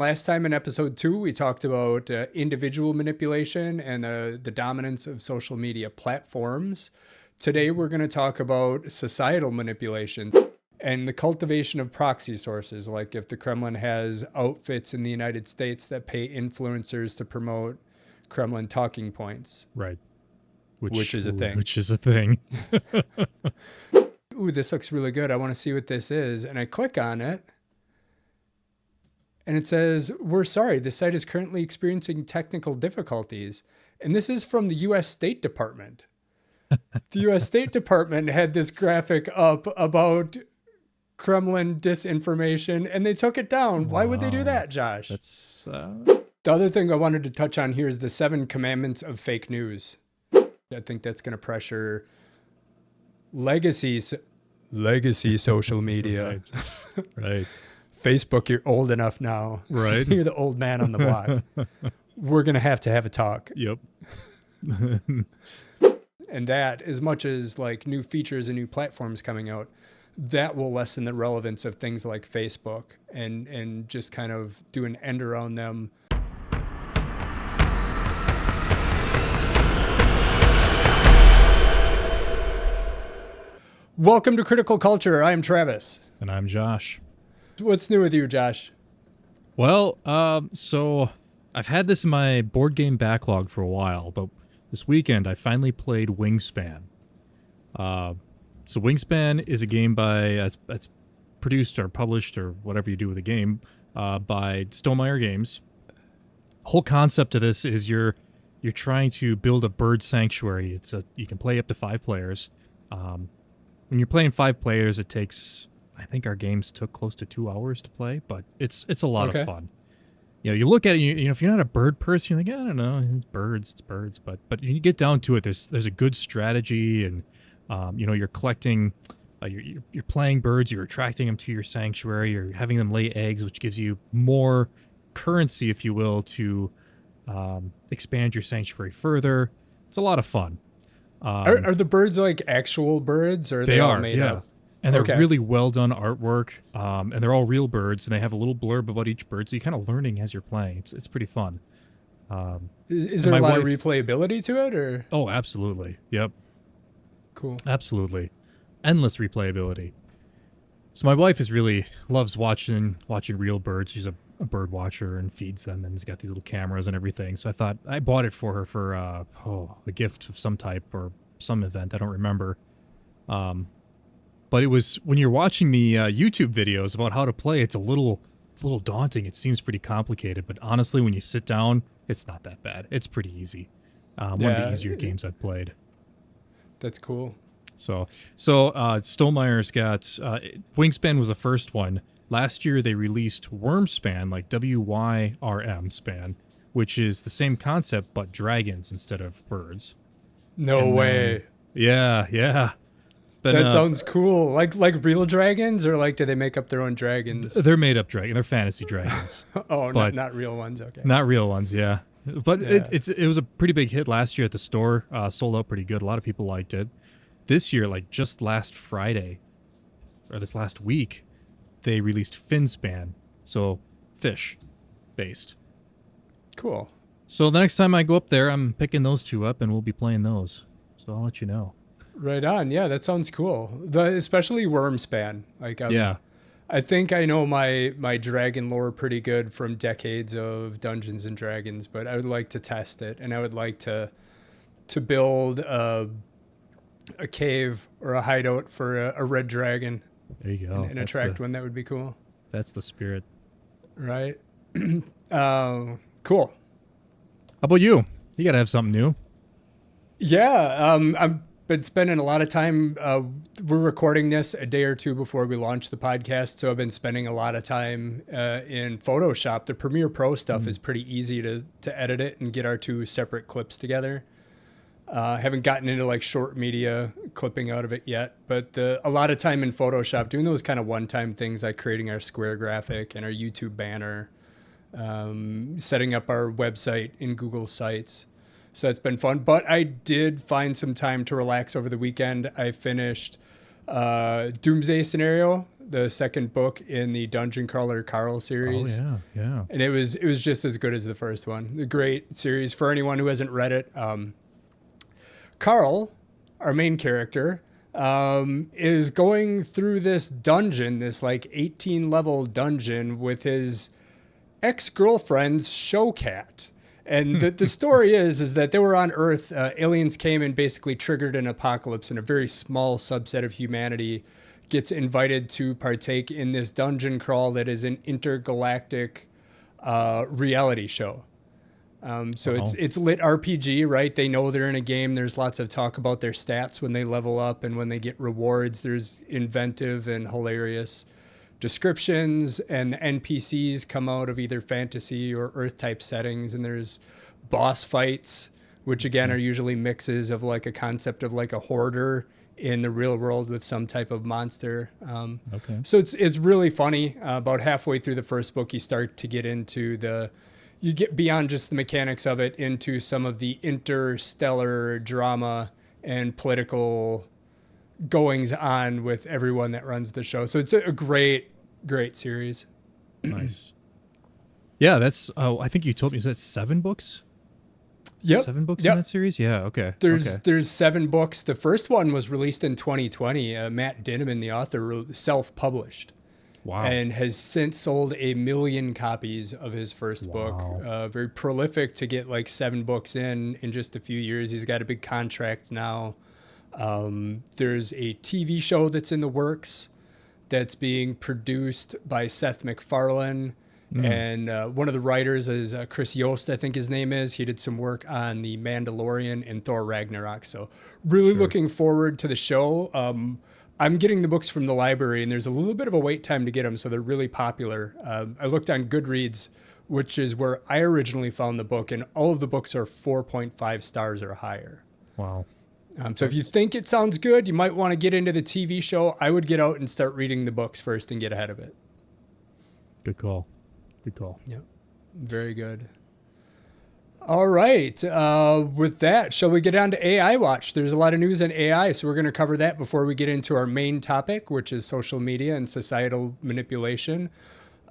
last time in episode 2, we talked about individual manipulation and the dominance of social media platforms. Today, we're going to talk about societal manipulation and the cultivation of proxy sources, like if the Kremlin has outfits in the United States that pay influencers to promote Kremlin talking points. Right. Which is a thing. Which is a thing. Ooh, this looks really good. I want to see what this is. And I click on it. And it says, we're sorry, the site is currently experiencing technical difficulties. And this is from the U.S. State Department. The U.S. State Department had this graphic up about Kremlin disinformation, and they took it down. Why would they do that, Josh? That's The other thing I wanted to touch on here is the 7 commandments of fake news. I think that's going to pressure legacy social media. Right. Facebook, you're old enough now. Right. You're the old man on the block. We're going to have a talk. Yep. And that, as much as like new features and new platforms coming out, that will lessen the relevance of things like Facebook and just kind of do an end around them. Welcome to Critical Culture. I'm Travis. And I'm Josh. What's new with you, Josh? Well, so I've had this in my board game backlog for a while, but this weekend I finally played Wingspan. So Wingspan is a game that's produced or published or whatever you do with a game by Stonemaier Games. Whole concept of this is you're trying to build a bird sanctuary. You can play up to 5 players. When you're playing 5 players, it takes, I think our games took close to 2 hours to play, but it's a lot of fun. You look at it, you know, if you're not a bird person, you're like, I don't know, it's birds. But you get down to it, there's a good strategy, and you're collecting, you're playing birds, you're attracting them to your sanctuary, you're having them lay eggs, which gives you more currency, if you will, to expand your sanctuary further. It's a lot of fun. Are the birds like actual birds, or are they all made up? And they're really well done artwork, and they're all real birds, and they have a little blurb about each bird, so you're kind of learning as you're playing. It's pretty fun. Is there a lot of replayability to it, or? Oh, absolutely. Yep. Cool. Absolutely. Endless replayability. So my wife loves watching real birds. She's a bird watcher and feeds them, and has got these little cameras and everything. So I thought I bought it for her for a gift of some type or some event. I don't remember. But it was, when you're watching the YouTube videos about how to play, it's a little daunting. It seems pretty complicated, but honestly, when you sit down, it's not that bad. It's pretty easy. One of the easier games I've played. That's cool. So Stonemeier's got Wingspan was the first one. Last year they released Wyrmspan, like WYRM span, which is the same concept but dragons instead of birds. No way. Yeah. That sounds cool. Like real dragons, or like do they make up their own dragons? They're made up dragons. They're fantasy dragons. Not real ones. Okay. Not real ones. Yeah. But it was a pretty big hit last year at the store. Sold out pretty good. A lot of people liked it. This year, like just last Friday, or this last week, they released Finspan. So fish based. Cool. So the next time I go up there, I'm picking those 2 up, and we'll be playing those. So I'll let you know. Right on. Yeah, that sounds cool. Especially Wyrmspan. I think I know my dragon lore pretty good from decades of Dungeons and Dragons, but I would like to test it, and I would like to build a cave or a hideout for a red dragon. There you go. And attract one. That would be cool. That's the spirit. Right. Cool. How about you? You got to have something new. Yeah. I've been spending a lot of time. We're recording this a day or 2 before we launch the podcast, so I've been spending a lot of time in Photoshop. The Premiere Pro stuff is pretty easy to edit it and get our 2 separate clips together. Haven't gotten into like short media clipping out of it yet, but a lot of time in Photoshop doing those kind of one-time things like creating our square graphic and our YouTube banner, setting up our website in Google Sites. So it's been fun, but I did find some time to relax over the weekend. I finished Doomsday Scenario, the second book in the Dungeon Crawler Carl series. Oh yeah. And it was just as good as the first one. A great series for anyone who hasn't read it. Carl, our main character, is going through this dungeon, this like 18-level dungeon with his ex-girlfriend's show cat. And the story is that they were on Earth. Aliens came and basically triggered an apocalypse, and a very small subset of humanity gets invited to partake in this dungeon crawl that is an intergalactic reality show. So it's lit RPG, right? They know they're in a game. There's lots of talk about their stats when they level up and when they get rewards. There's inventive and hilarious descriptions, and the NPCs come out of either fantasy or Earth type settings. And there's boss fights, which again are usually mixes of like a concept of like a hoarder in the real world with some type of monster. So it's really funny. About halfway through the first book, you start to get into you get beyond just the mechanics of it into some of the interstellar drama and political goings on with everyone that runs the show. So it's a great series. Nice. Yeah, that's, I think you told me, is that 7 books? Yep. 7 books in that series? Yeah, okay. There's 7 books. The first one was released in 2020. Matt Dinneman, the author, self-published. Wow. And has since sold 1 million copies of his first book. Very prolific to get like 7 books in just a few years. He's got a big contract now. There's a TV show that's in the works that's being produced by Seth MacFarlane. And one of the writers is Chris Yost, I think his name is. He did some work on The Mandalorian and Thor Ragnarok. So really looking forward to the show. I'm getting the books from the library, and there's a little bit of a wait time to get them, so they're really popular. I looked on Goodreads, which is where I originally found the book, and all of the books are 4.5 stars or higher. Wow. So if you think it sounds good, you might want to get into the TV show. I would get out and start reading the books first and get ahead of it. Good call. Yep. Very good. All right. With that, shall we get on to AI Watch? There's a lot of news on AI, so we're going to cover that before we get into our main topic, which is social media and societal manipulation.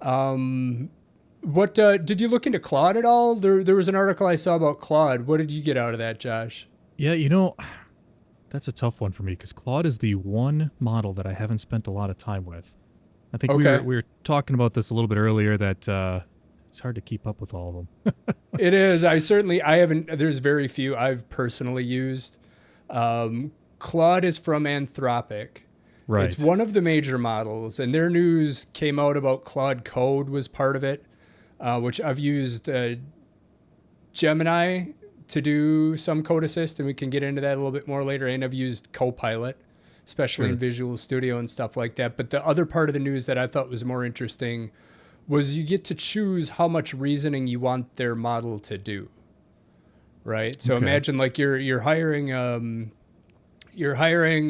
What did you look into Claude at all? There was an article I saw about Claude. What did you get out of that, Josh? Yeah, that's a tough one for me because Claude is the one model that I haven't spent a lot of time with. I think we were talking about this a little bit earlier that it's hard to keep up with all of them. It is. I haven't, there's very few I've personally used. Claude is from Anthropic. Right. It's one of the major models, and their news came out about Claude Code was part of it, which I've used Gemini to do some code assist, and we can get into that a little bit more later. And I've used Copilot, especially in Visual Studio and stuff like that. But the other part of the news that I thought was more interesting was you get to choose how much reasoning you want their model to do, right? So imagine like you're hiring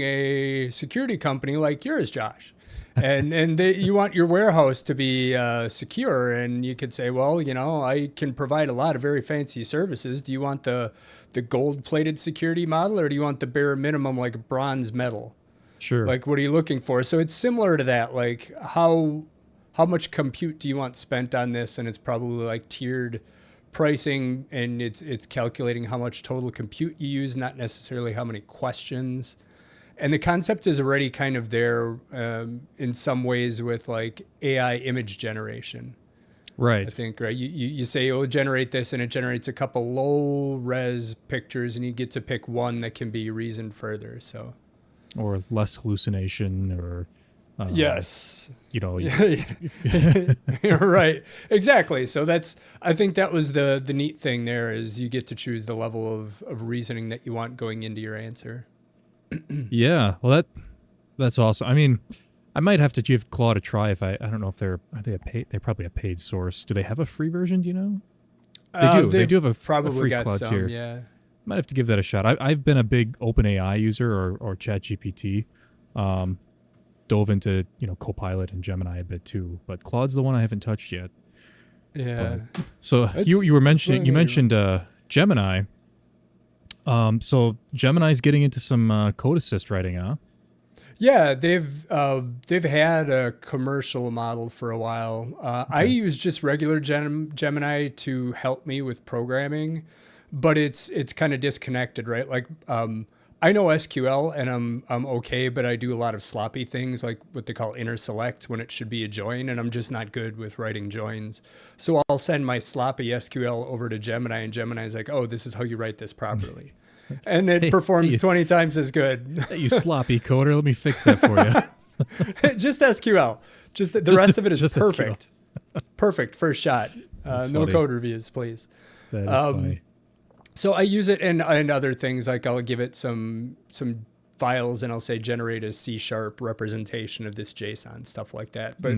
a security company like yours, Josh, and you want your warehouse to be secure, and you could say, well, I can provide a lot of very fancy services. Do you want the gold-plated security model, or do you want the bare minimum like bronze metal? Sure. Like, what are you looking for? So it's similar to that. Like, how much compute do you want spent on this? And it's probably like tiered pricing, and it's calculating how much total compute you use, not necessarily how many questions. And the concept is already kind of there in some ways with like AI image generation. Right. I think, right? You say, oh, generate this, and it generates a couple low-res pictures, and you get to pick one that can be reasoned further. So, or less hallucination, or yes, You're right, exactly. So I think that was the neat thing there is you get to choose the level of reasoning that you want going into your answer. Yeah, well that's awesome. I mean, I might have to give Claude a try if I don't know if they're probably a paid source. Do they have a free version? Do you know? They do. They do have a free got Claude some, tier. Yeah. Might have to give that a shot. I've been a big OpenAI user or ChatGPT. Dove into Copilot and Gemini a bit too, but Claude's the one I haven't touched yet. Yeah. So you mentioned Gemini. So Gemini's getting into some code assist writing, huh? Yeah, they've had a commercial model for a while. I use just regular Gemini to help me with programming, but it's kind of disconnected, right? Like I know SQL and I'm okay, but I do a lot of sloppy things like what they call inner select when it should be a join, and I'm just not good with writing joins. So I'll send my sloppy SQL over to Gemini, and Gemini's like, "Oh, this is how you write this properly." And it performs 20 times as good. You sloppy coder, let me fix that for you. Just SQL. Just the rest of it is just perfect. Perfect first shot. No funny. code reviews, please. That is funny. So I use it and other things, like I'll give it some files and I'll say generate a C# representation of this JSON, stuff like that. But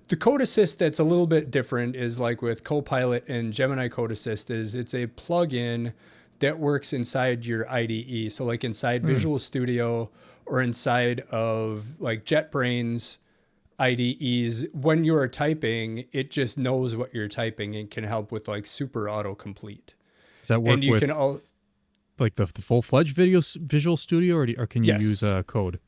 the code assist that's a little bit different is like with Copilot and Gemini Code Assist is it's a plugin that works inside your IDE. So like inside Visual Studio or inside of like JetBrains IDEs, when you're typing, it just knows what you're typing and can help with like super autocomplete. Does that work And you with can like the full-fledged Visual Studio, or can you use code?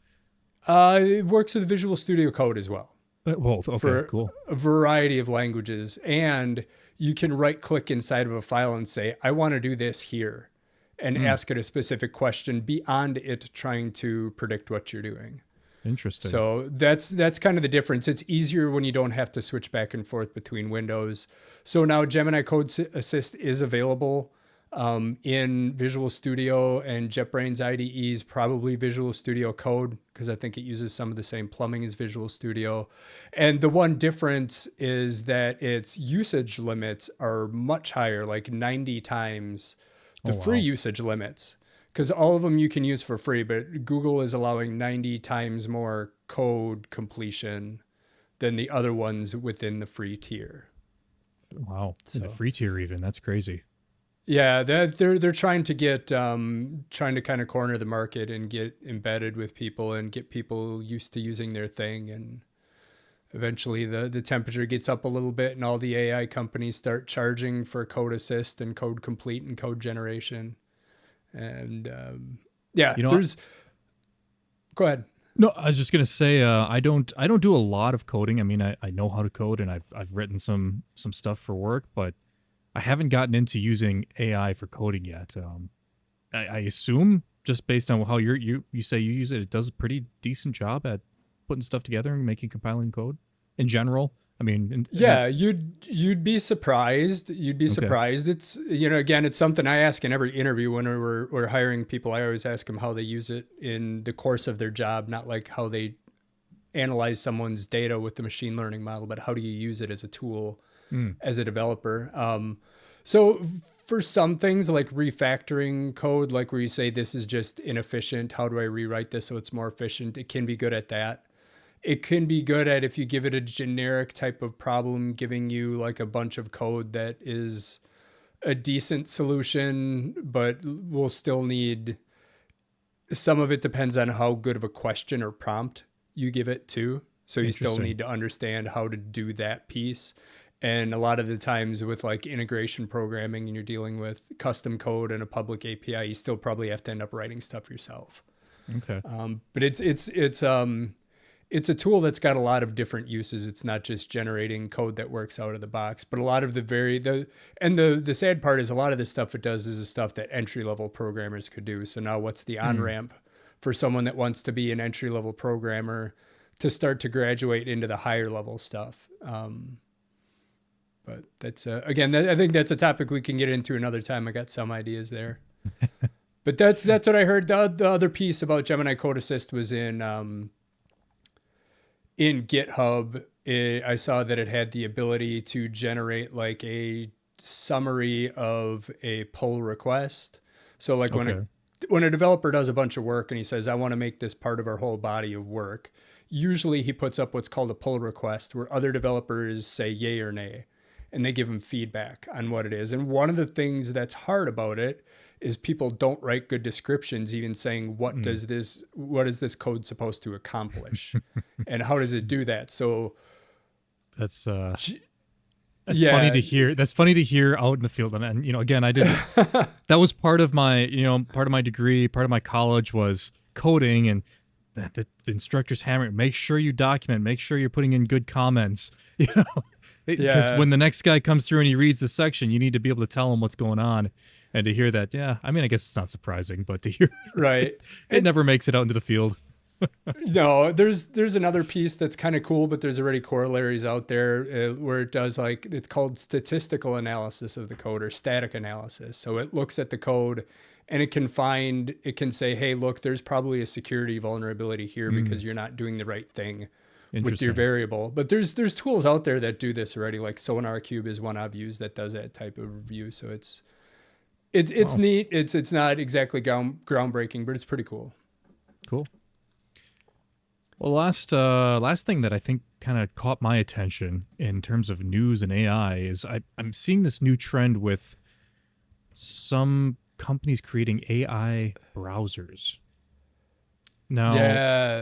It works with Visual Studio Code as well. Well, okay, for cool. a variety of languages. And you can right click inside of a file and say, I want to do this here, and ask it a specific question beyond it trying to predict what you're doing. Interesting. So that's kind of the difference. It's easier when you don't have to switch back and forth between windows. So now Gemini Code Assist is available in Visual Studio and JetBrains IDEs, probably Visual Studio Code, because I think it uses some of the same plumbing as Visual Studio. And the one difference is that its usage limits are much higher, like 90 times the free usage limits, because all of them you can use for free, but Google is allowing 90 times more code completion than the other ones within the free tier. Wow. So, the free tier even, that's crazy. Yeah, they're trying to get trying to kind of corner the market and get embedded with people and get people used to using their thing, and eventually the temperature gets up a little bit and all the AI companies start charging for code assist and code complete and code generation. And go ahead. No, I was just gonna say I don't do a lot of coding. I mean, I know how to code and I've written some stuff for work, but I haven't gotten into using AI for coding yet. I assume just based on how you say you use it, it does a pretty decent job at putting stuff together and compiling code in general. I mean, you'd be surprised. You'd be surprised. It's, again, it's something I ask in every interview when we're hiring people. I always ask them how they use it in the course of their job, not like how they analyze someone's data with the machine learning model, but how do you use it as a tool as a developer? So for some things like refactoring code, like where you say this is just inefficient, how do I rewrite this so it's more efficient? It can be good at that. It can be good at, if you give it a generic type of problem, giving you like a bunch of code that is a decent solution, but will still need, some of it depends on how good of a question or prompt you give it to. So you still need to understand how to do that piece. And a lot of the times with like integration programming and you're dealing with custom code and a public API, you still probably have to end up writing stuff yourself. Okay. But it's a tool that's got a lot of different uses. It's not just generating code that works out of the box, but a lot of the sad part is a lot of the stuff it does is the stuff that entry-level programmers could do. So now what's the on-ramp for someone that wants to be an entry-level programmer to start to graduate into the higher level stuff? But that's, again, I think that's a topic we can get into another time. I got some ideas there. But that's what I heard. The other piece about Gemini Code Assist was in GitHub. I saw that it had the ability to generate like a summary of a pull request. So like when a developer does a bunch of work and he says, I want to make this part of our whole body of work, usually he puts up what's called a pull request where other developers say yay or nay, and they give him feedback on what it is. And one of the things that's hard about it is people don't write good descriptions, even saying, what is this code supposed to accomplish? And how does it do that? So that's funny to hear. That's funny to hear out in the field. And again, I did, that was part of my degree, part of my college was coding. And the instructor's hammering. Make sure you document. Make sure you're putting in good comments. You know, because when the next guy comes through and he reads the section, you need to be able to tell him what's going on, and to hear that. Yeah, I mean, I guess it's not surprising, but to hear right, it never makes it out into the field. No, there's another piece that's kind of cool, but there's already corollaries out there where it does like, it's called statistical analysis of the code or static analysis. So it looks at the code and it can say, hey, look, there's probably a security vulnerability here because you're not doing the right thing with your variable. But there's tools out there that do this already. Like Sonar Cube is one I've used that does that type of review. So it's neat. It's not exactly groundbreaking, but it's pretty cool. Cool. Well, last thing that I think kind of caught my attention in terms of news and AI is I'm seeing this new trend with some companies creating AI browsers. Now,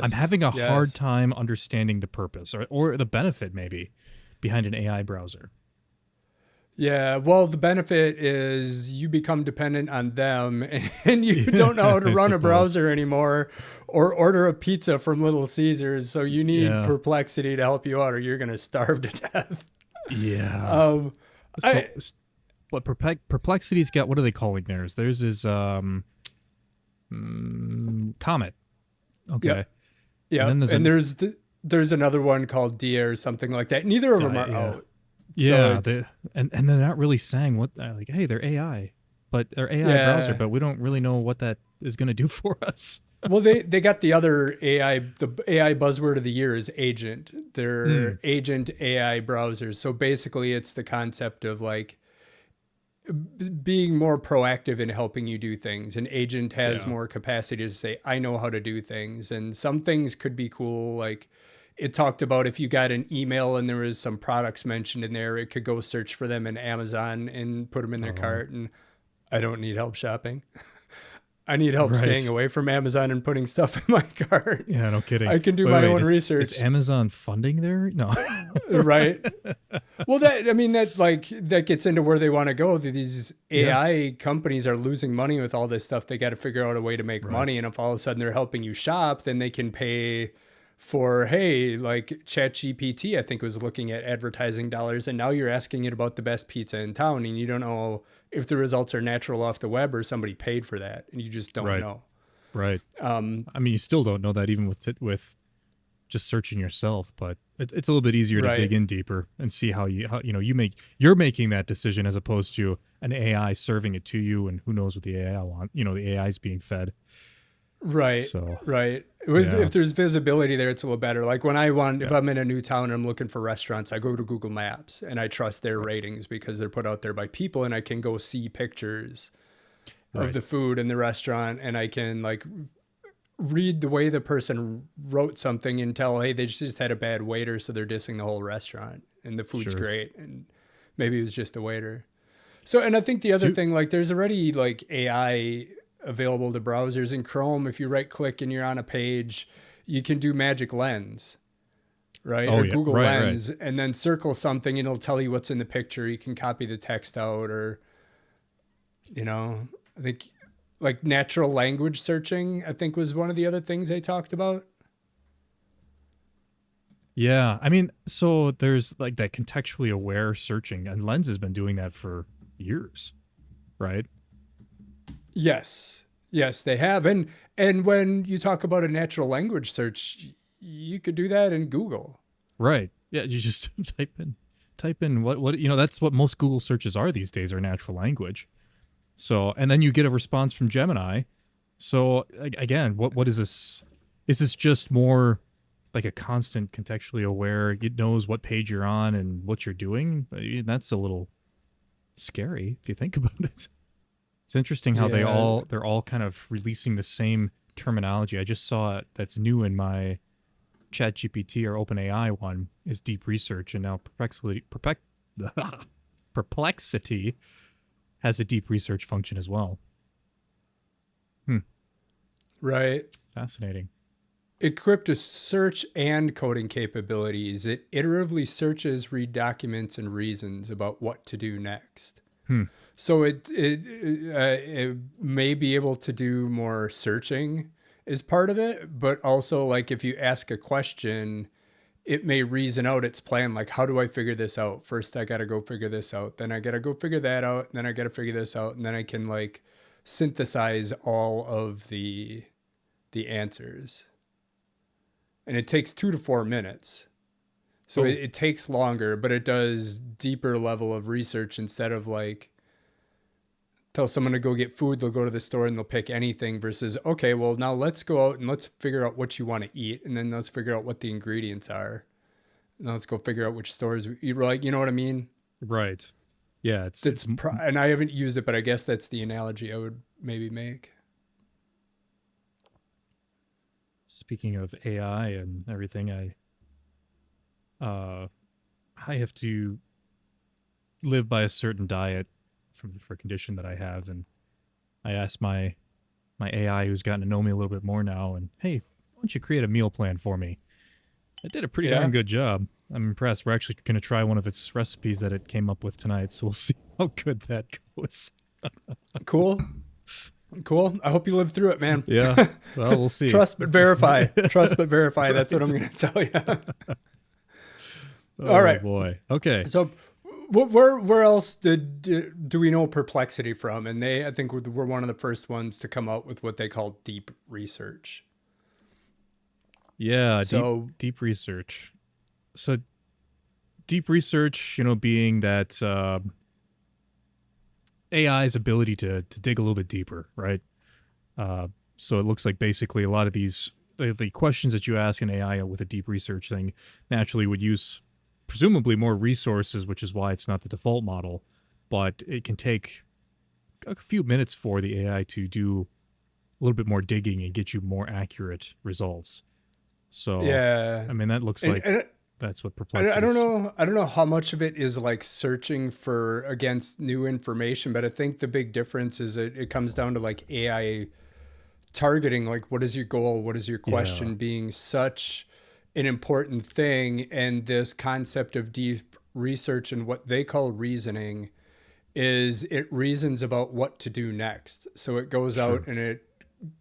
I'm having a hard time understanding the purpose or the benefit maybe behind an AI browser. Yeah, well, the benefit is you become dependent on them and you don't know how to run a browser anymore or order a pizza from Little Caesars. So you need Perplexity to help you out or you're going to starve to death. Yeah. What Perplexity's got, what are they calling theirs? Theirs is Comet. Okay. Yeah. And there's another one called Dia or something like that. Neither of them are out. Yeah, so and they're not really saying what, like, hey, they're AI, but they're AI browser, but we don't really know what that is going to do for us. Well, they got the other AI, the AI buzzword of the year is agent. They're agent AI browsers. So basically it's the concept of like being more proactive in helping you do things. An agent has more capacity to say, I know how to do things. And some things could be cool, like it talked about if you got an email and there was some products mentioned in there, it could go search for them in Amazon and put them in their cart. And I don't need help shopping. I need help staying away from Amazon and putting stuff in my cart. Yeah, no kidding. I can do my own research. Is Amazon funding there? No. Right. Well, that gets into where they want to go. These AI companies are losing money with all this stuff. They got to figure out a way to make money. And if all of a sudden they're helping you shop, then they can pay for, hey, like ChatGPT, I think was looking at advertising dollars, and now you're asking it about the best pizza in town, and you don't know if the results are natural off the web or somebody paid for that, and you just don't know. Right. I mean, you still don't know that even with just searching yourself, but it's a little bit easier to dig in deeper and see how you're making that decision as opposed to an AI serving it to you, and who knows what the AI want. The AI is being fed. Right. So, right. If there's visibility there, it's a little better. Like when if I'm in a new town and I'm looking for restaurants, I go to Google Maps and I trust their ratings because they're put out there by people, and I can go see pictures of the food in the restaurant, and I can like read the way the person wrote something and tell, hey, they just had a bad waiter, so they're dissing the whole restaurant, and the food's great, and maybe it was just the waiter. So, and I think the other thing, like there's already like AI available to browsers in Chrome. If you right click and you're on a page, you can do Magic Lens, right? Or Google Lens, and then circle something and it'll tell you what's in the picture. You can copy the text out, or, I think like natural language searching, I think was one of the other things they talked about. Yeah. I mean, so there's like that contextually aware searching, and Lens has been doing that for years, right? Yes, they have. And when you talk about a natural language search, you could do that in Google. Right. Yeah, you just type in what that's what most Google searches are these days, are natural language. So, and then you get a response from Gemini. So again, what is this? Is this just more like a constant contextually aware? It knows what page you're on and what you're doing. That's a little scary if you think about it. It's interesting how they're all kind of releasing the same terminology. I just saw it. That's new in my ChatGPT or OpenAI one is deep research, and now Perplexity has a deep research function as well. Right. Fascinating. Equipped with search and coding capabilities, it iteratively searches, read documents, and reasons about what to do next. So it may be able to do more searching is part of it, but also like if you ask a question, it may reason out its plan. Like, how do I figure this out? First, I got to go figure this out. Then I got to go figure that out. Then I got to figure this out. And then I can like synthesize all of the answers. And it takes 2 to 4 minutes. So it takes longer, but it does deeper level of research instead of like tell someone to go get food, they'll go to the store and they'll pick anything versus, okay, well now let's go out and let's figure out what you want to eat. And then let's figure out what the ingredients are. And let's go figure out which stores we eat. Like, you know what I mean? Right. Yeah. And I haven't used it, but I guess that's the analogy I would maybe make. Speaking of AI and everything, I have to live by a certain diet for a condition that I have, and I asked my AI, who's gotten to know me a little bit more now, and hey, why don't you create a meal plan for me? It did a pretty darn good job. I'm impressed. We're actually going to try one of its recipes that it came up with tonight, so we'll see how good that goes. Cool. I hope you live through it, man. Yeah. Well, we'll see. Trust but verify. Trust but verify. That's what I'm going to tell you. All right. Boy. Okay. So where else do we know Perplexity from? And I think we're one of the first ones to come out with what they call deep research. Yeah. So deep research. So deep research, being that AI's ability to dig a little bit deeper, right? So it looks like basically a lot of these, the questions that you ask an AI with a deep research thing naturally would use presumably more resources, which is why it's not the default model, but it can take a few minutes for the AI to do a little bit more digging and get you more accurate results. So, yeah, I mean, that looks like that's what Perplexity I don't know how much of it is like searching for against new information, but I think the big difference is it comes down to like AI targeting, like what is your goal? What is your question being such an important thing. And this concept of deep research and what they call reasoning is it reasons about what to do next. So it goes out and it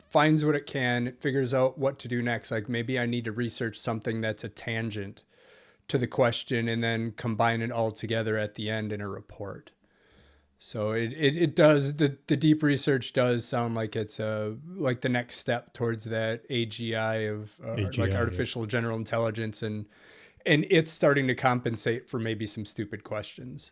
finds what it can, it figures out what to do next. Like maybe I need to research something that's a tangent to the question and then combine it all together at the end in a report. So it does, the deep research does sound like it's like the next step towards that AGI of like artificial general intelligence, and it's starting to compensate for maybe some stupid questions.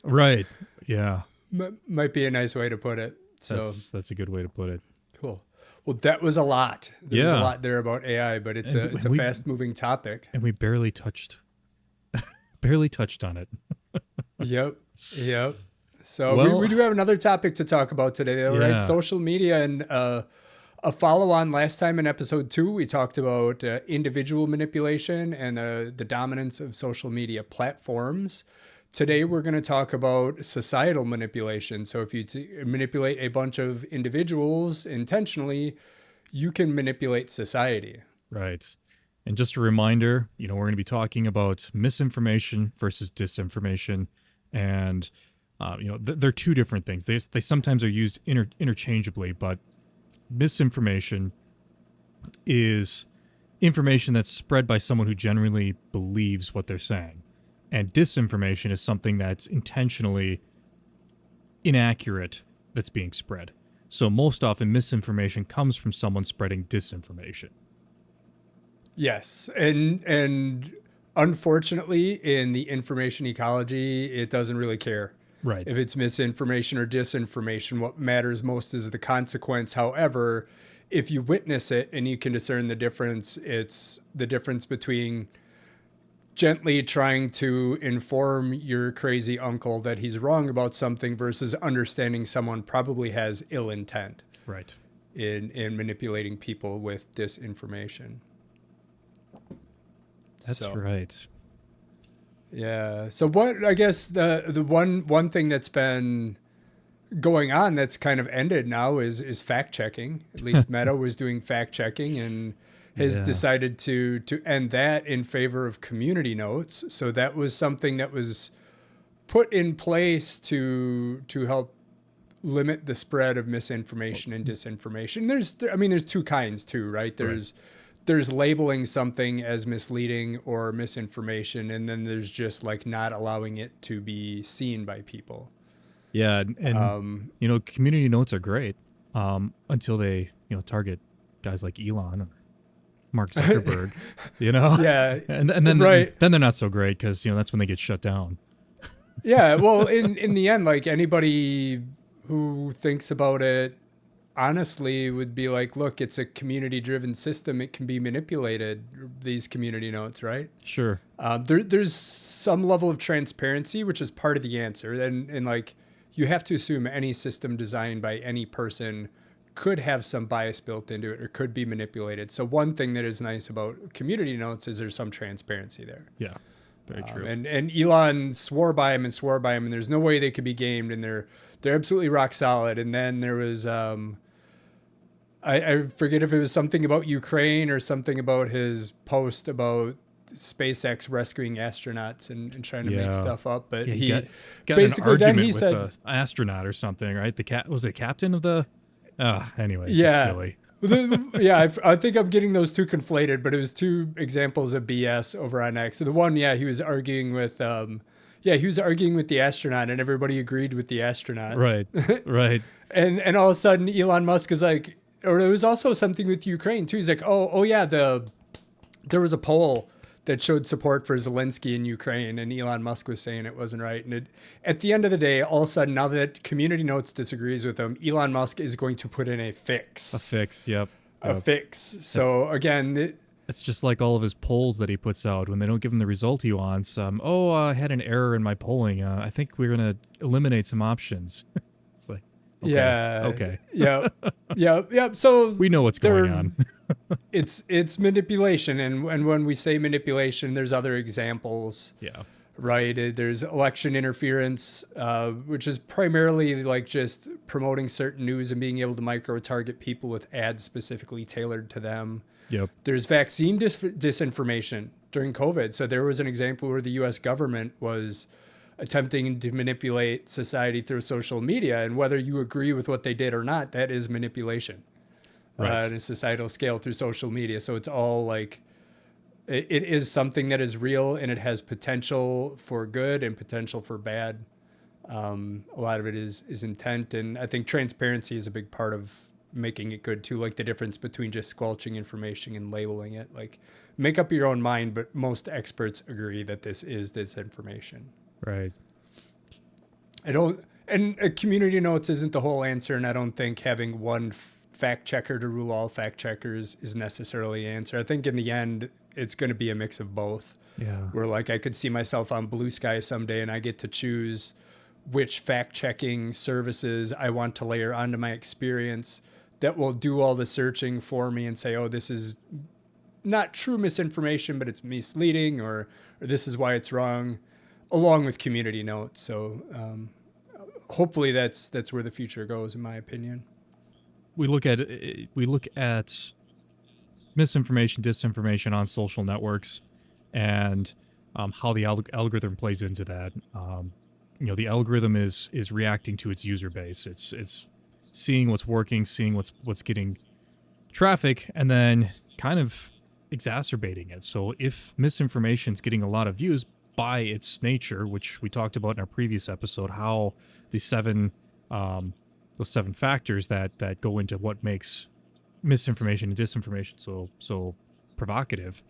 Right. Yeah. Might be a nice way to put it. So that's a good way to put it. Cool. Well, that was a lot. There was a lot there about AI, but it's a fast moving topic. And we barely touched on it. Yep. So we do have another topic to talk about today, though, right? Social media, and a follow-on last time in episode 2, we talked about individual manipulation and the dominance of social media platforms. Today, we're going to talk about societal manipulation. So if you manipulate a bunch of individuals intentionally, you can manipulate society. Right. And just a reminder, we're going to be talking about misinformation versus disinformation. And they're two different things. They sometimes are used interchangeably, but misinformation is information that's spread by someone who generally believes what they're saying. And disinformation is something that's intentionally inaccurate that's being spread. So most often misinformation comes from someone spreading disinformation. Yes. And unfortunately, in the information ecology, it doesn't really care. Right. If it's misinformation or disinformation, what matters most is the consequence. However, if you witness it and you can discern the difference, it's the difference between gently trying to inform your crazy uncle that he's wrong about something versus understanding someone probably has ill intent. Right. In manipulating people with disinformation. That's right. Yeah. So what, I guess the one thing that's been going on that's kind of ended now is fact checking. At least Meta was doing fact checking and has decided to end that in favor of community notes. So that was something that was put in place to help limit the spread of misinformation and disinformation. There's two kinds too, right? There's labeling something as misleading or misinformation, and then there's just like not allowing it to be seen by people. Yeah, and community notes are great until they target guys like Elon or Mark Zuckerberg, Yeah, and then then they're not so great because that's when they get shut down. Yeah, well, in the end, like anybody who thinks about it honestly would be like, look, it's a community-driven system. It can be manipulated, these community notes, right? Sure. There's some level of transparency, which is part of the answer. And like, you have to assume any system designed by any person could have some bias built into it or could be manipulated. So one thing that is nice about community notes is there's some transparency there. Yeah, very true. And Elon swore by him, and there's no way they could be gamed, and they're absolutely rock solid. And then there was I forget if it was something about Ukraine or something about his post about SpaceX rescuing astronauts and trying to make stuff up. But he got basically an then argument he with said, an astronaut or something, right? Was the captain of the? Anyway, yeah, just silly. I think I'm getting those two conflated, but it was two examples of BS over on X. So the one, he was arguing with the astronaut, and everybody agreed with the astronaut. Right. And all of a sudden, Elon Musk is like, or it was also something with Ukraine too. He's like, oh yeah, there was a poll that showed support for Zelensky in Ukraine, and Elon Musk was saying it wasn't right. And at the end of the day, all of a sudden, now that Community Notes disagrees with him, Elon Musk is going to put in a fix. Yep. A fix. So again, it's just like all of his polls that he puts out when they don't give him the result he wants. I had an error in my polling. I think we're going to eliminate some options. It's like, okay, yeah. Okay. Yeah. So we know what's going on. It's manipulation. And when we say manipulation, there's other examples. Yeah. Right. There's election interference, which is primarily like just promoting certain news and being able to micro-target people with ads specifically tailored to them. Yep. There's vaccine disinformation during COVID. So there was an example where the U.S. government was attempting to manipulate society through social media. And whether you agree with what they did or not, that is manipulation at a societal scale through social media. So it's all like, it is something that is real, and it has potential for good and potential for bad. A lot of it is intent. And I think transparency is a big part of making it good too, like the difference between just squelching information and labeling it. Like, make up your own mind, but most experts agree that this is disinformation. Right. And community notes isn't the whole answer, and I don't think having one fact checker to rule all fact checkers is necessarily the answer. I think in the end, it's going to be a mix of both. Yeah. Where like I could see myself on BlueSky someday, and I get to choose which fact checking services I want to layer onto my experience that will do all the searching for me and say, oh, this is not true misinformation, but it's misleading, or this is why it's wrong, along with community notes. So hopefully that's where the future goes, in my opinion. We look at misinformation, disinformation on social networks, and how the algorithm plays into that. The algorithm is reacting to its user base. It's seeing what's working, seeing what's getting traffic, and then kind of exacerbating it. So if misinformation is getting a lot of views by its nature, which we talked about in our previous episode, how the those seven factors that go into what makes misinformation and disinformation so provocative,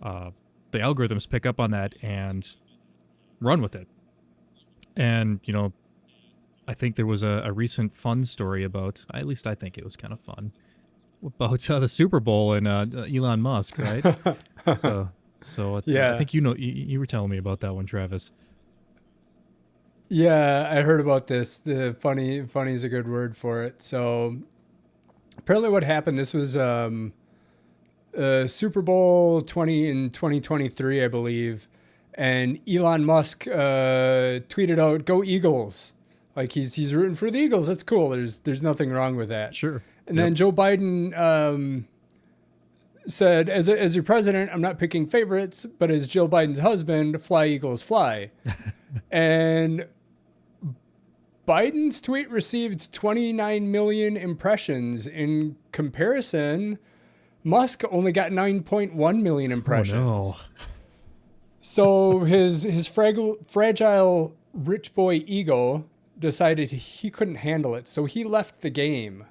the algorithms pick up on that and run with it. And I think there was a recent fun story about, at least I think it was kind of fun, about the Super Bowl and Elon Musk, right? Yeah. I think you were telling me about that one, Travis. Yeah, I heard about this. The funny is a good word for it. So apparently what happened, this was Super Bowl 2023, I believe. And Elon Musk tweeted out, "Go Eagles." Like he's rooting for the Eagles. That's cool. There's nothing wrong with that. Sure. And then Joe Biden said, as your president, I'm not picking favorites, but as Jill Biden's husband, fly Eagles fly. And Biden's tweet received 29 million impressions. In comparison, Musk only got 9.1 million impressions. Oh, no. So his fragile rich boy ego decided he couldn't handle it. So he left the game.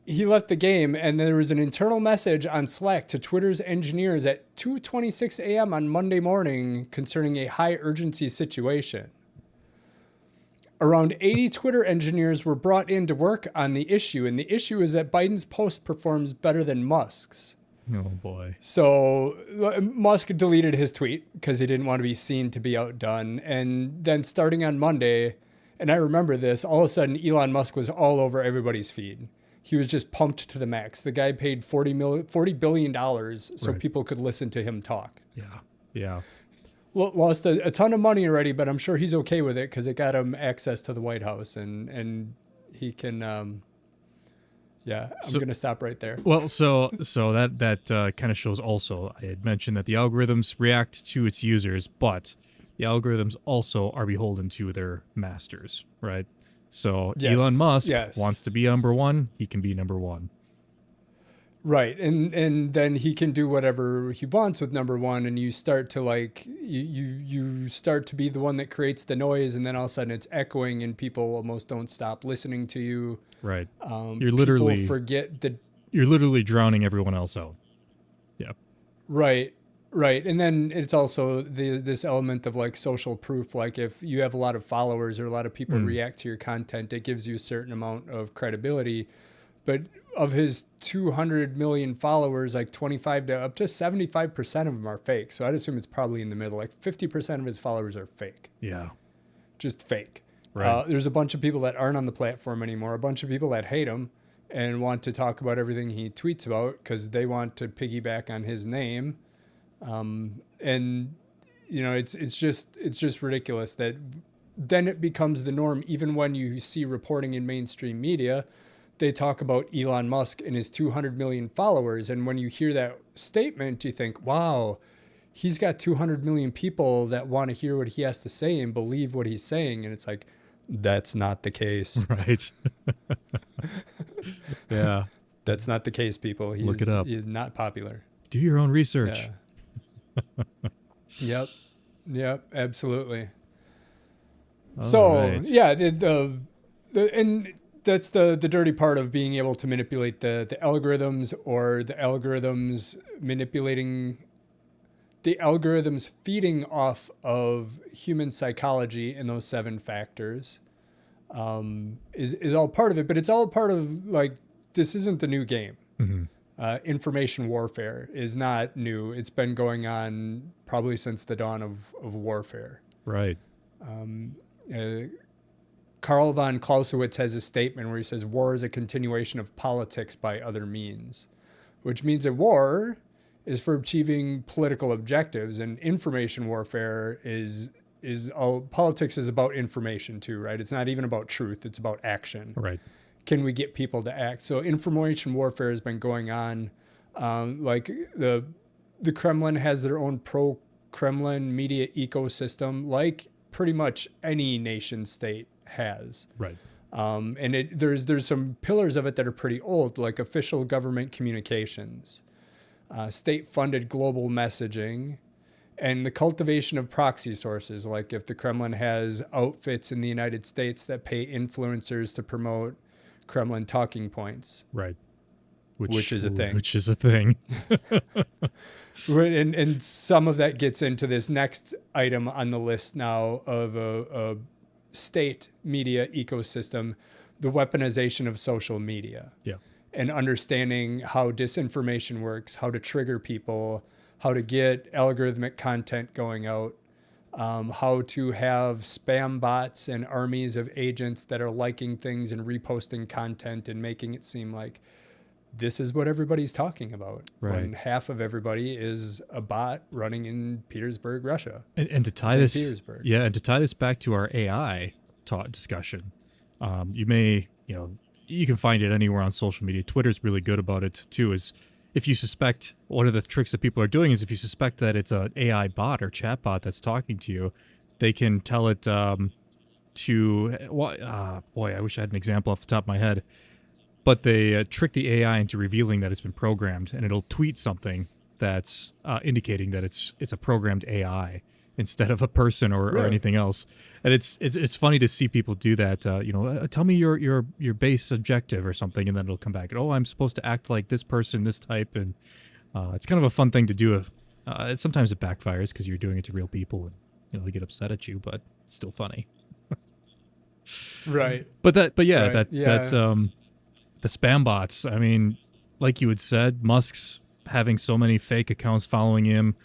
He left the game, and there was an internal message on Slack to Twitter's engineers at 2:26 a.m. on Monday morning concerning a high urgency situation. Around 80 Twitter engineers were brought in to work on the issue, and the issue is that Biden's post performs better than Musk's. Oh, boy. So Musk deleted his tweet because he didn't want to be seen to be outdone. And then starting on Monday, and I remember this, all of a sudden Elon Musk was all over everybody's feed. He was just pumped to the max. The guy paid $40 billion so Right. people could listen to him talk. Yeah. Lost a ton of money already, but I'm sure he's okay with it because it got him access to the White House, and he can. I'm gonna stop right there. Well, so that kind of shows also, I had mentioned that the algorithms react to its users, but the algorithms also are beholden to their masters, right? So Yes, Elon Musk yes. wants to be number one, he can be number one. Right, and then he can do whatever he wants with number one, and you start to you start to be the one that creates the noise, and then all of a sudden it's echoing, and people almost don't stop listening to you. Right. You're literally forget the. You're literally drowning everyone else out. Yeah. Right, and then it's also this element of like social proof. Like if you have a lot of followers or a lot of people react to your content, it gives you a certain amount of credibility. But of his 200 million followers, like 25 to up to 75% of them are fake. So I'd assume it's probably in the middle. Like 50% of his followers are fake. Yeah. Just fake. Right. There's a bunch of people that aren't on the platform anymore, a bunch of people that hate him and want to talk about everything he tweets about because they want to piggyback on his name. And you know, it's just ridiculous that then it becomes the norm. Even when you see reporting in mainstream media, they talk about Elon Musk and his 200 million followers. And when you hear that statement, you think, wow, he's got 200 million people that want to hear what he has to say and believe what he's saying. And it's like, that's not the case. Right. Yeah. That's not the case, people. Look it up. He is not popular. Do your own research. Yeah. Yep. Absolutely. All So right. yeah, and that's the dirty part of being able to manipulate the algorithms, or the algorithms feeding off of human psychology and those 7 factors is all part of it. But it's all part of, like, this isn't the new game. Information warfare is not new. It's been going on probably since the dawn of warfare. Right. Karl von Clausewitz has a statement where he says, war is a continuation of politics by other means, which means that war is for achieving political objectives, and information warfare is all. Politics is about information too, right? It's not even about truth. It's about action. Right. Can we get people to act? So information warfare has been going on. Like the Kremlin has their own pro-Kremlin media ecosystem, like pretty much any nation state has. Right. And there's some pillars of it that are pretty old, like official government communications, state-funded global messaging, and the cultivation of proxy sources. Like if the Kremlin has outfits in the United States that pay influencers to promote Kremlin talking points. Right. Which is a thing. Which is a thing. And some of that gets into this next item on the list now of a state media ecosystem, the weaponization of social media. Yeah. And understanding how disinformation works, how to trigger people, how to get algorithmic content going out, how to have spam bots and armies of agents that are liking things and reposting content and making it seem like this is what everybody's talking about. Right. When half of everybody is a bot running in Petersburg, Russia. And to tie St. this, Petersburg. yeah, and to tie this back to our AI discussion, you can find it anywhere on social media. Twitter's really good about it too. Is if you suspect, one of the tricks that people are doing is if you suspect that it's an AI bot or chat bot that's talking to you, they can tell it to to, boy, I wish I had an example off the top of my head, but they trick the AI into revealing that it's been programmed, and it'll tweet something that's indicating that it's a programmed AI instead of a person or anything else. And it's funny to see people do that. Tell me your base objective or something, and then it'll come back. I'm supposed to act like this person, this type, and it's kind of a fun thing to do. Sometimes it backfires because you're doing it to real people, and they get upset at you, but it's still funny. Right. The spam bots. I mean, like you had said, Musk's having so many fake accounts following him.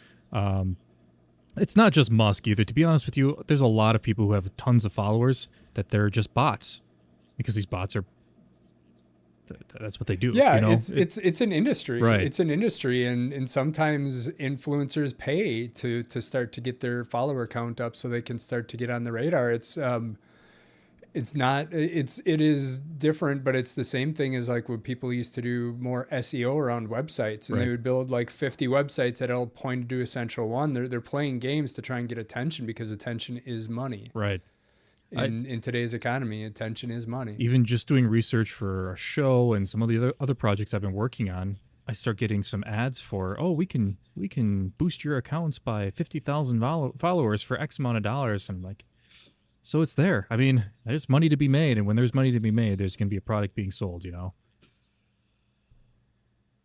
It's not just Musk either. To be honest with you, there's a lot of people who have tons of followers that they're just bots, because these bots are. That's what they do. Yeah, it's an industry. Right. It's an industry, and sometimes influencers pay to start to get their follower count up so they can start to get on the radar. It is different, but it's the same thing as like what people used to do more SEO around websites, and they would build like 50 websites that all point to essential one. They're playing games to try and get attention, because attention is money. Right. In today's economy, attention is money. Even just doing research for a show and some of the other projects I've been working on, I start getting some ads for, we can boost your accounts by 50,000 followers for X amount of dollars. And I'm like, so it's there. I mean, there's money to be made, and when there's money to be made, there's going to be a product being sold,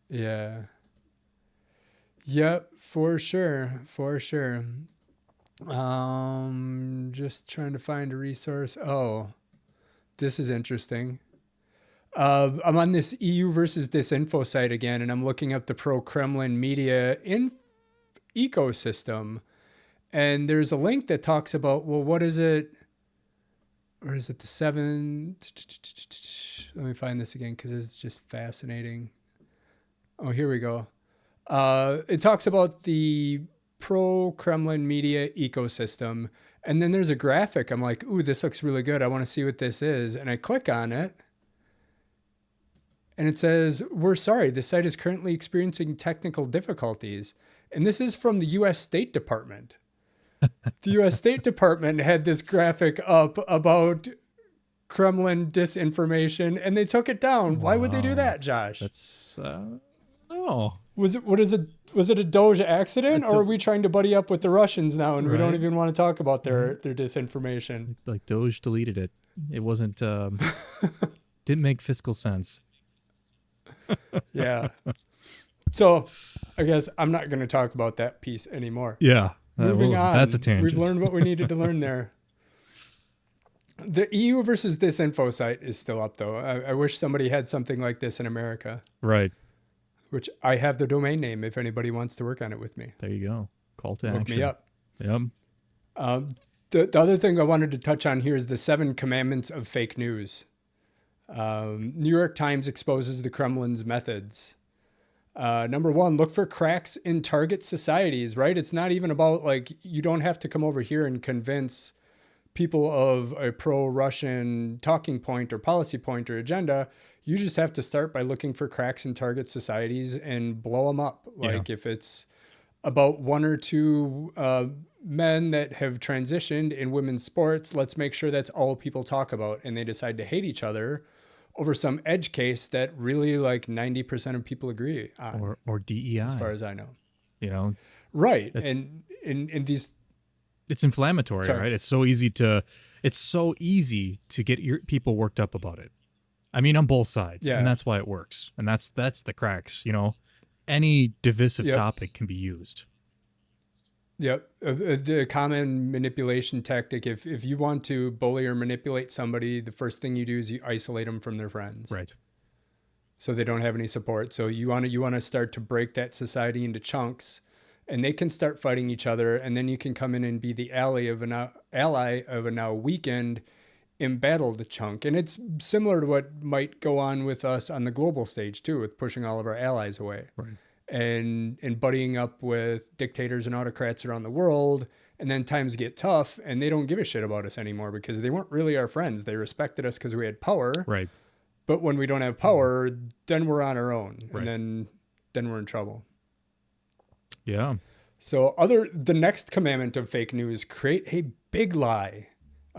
Yeah. Yep, for sure. Just trying to find a resource. Oh, this is interesting. I'm on this EU versus Disinfo site again, and I'm looking up the pro-Kremlin media ecosystem. And there's a link that talks about, what is it? Or is it the 7? Let me find this again, because it's just fascinating. Oh, here we go. It talks about the pro-Kremlin media ecosystem. And then there's a graphic. I'm like, ooh, this looks really good. I want to see what this is. And I click on it. And it says, we're sorry, the site is currently experiencing technical difficulties. And this is from the U.S. State Department. The U.S. State Department had this graphic up about Kremlin disinformation, and they took it down. Wow. Why would they do that, Josh? That's no. Was it a Doge accident, or are we trying to buddy up with the Russians now, and we don't even want to talk about their disinformation? Like Doge deleted it. It wasn't didn't make fiscal sense. Yeah. So I guess I'm not going to talk about that piece anymore. Yeah. Moving on. That's a tangent. We've learned what we needed to learn there. The EU versus Disinfo site is still up, though. I wish somebody had something like this in America. Right. Which I have the domain name if anybody wants to work on it with me. There you go. Call to action. Look me up. Yep. The other thing I wanted to touch on here is the 7 commandments of fake news. New York Times exposes the Kremlin's methods. Number 1, look for cracks in target societies, right? It's not even about like, you don't have to come over here and convince people of a pro-Russian talking point or policy point or agenda. You just have to start by looking for cracks in target societies and blow them up. Like if it's about 1 or 2 men that have transitioned in women's sports, let's make sure that's all people talk about, and they decide to hate each other over some edge case that really like 90% of people agree on. Or DEI. As far as I know. Right. And in these... It's inflammatory, right? It's so easy to get your people worked up about it. I mean, on both sides. Yeah. And that's why it works. And that's the cracks, Any divisive topic can be used. Yep. The common manipulation tactic, if you want to bully or manipulate somebody, the first thing you do is you isolate them from their friends. Right. So they don't have any support. So you want to start to break that society into chunks, and they can start fighting each other, and then you can come in and be the ally of a now weakened, embattled chunk. And it's similar to what might go on with us on the global stage too, with pushing all of our allies away. Right. And buddying up with dictators and autocrats around the world. And then times get tough, and they don't give a shit about us anymore because they weren't really our friends. They respected us because we had power. Right. But when we don't have power, then we're on our own. Right. And then we're in trouble. Yeah. So the next commandment of fake news, create a big lie.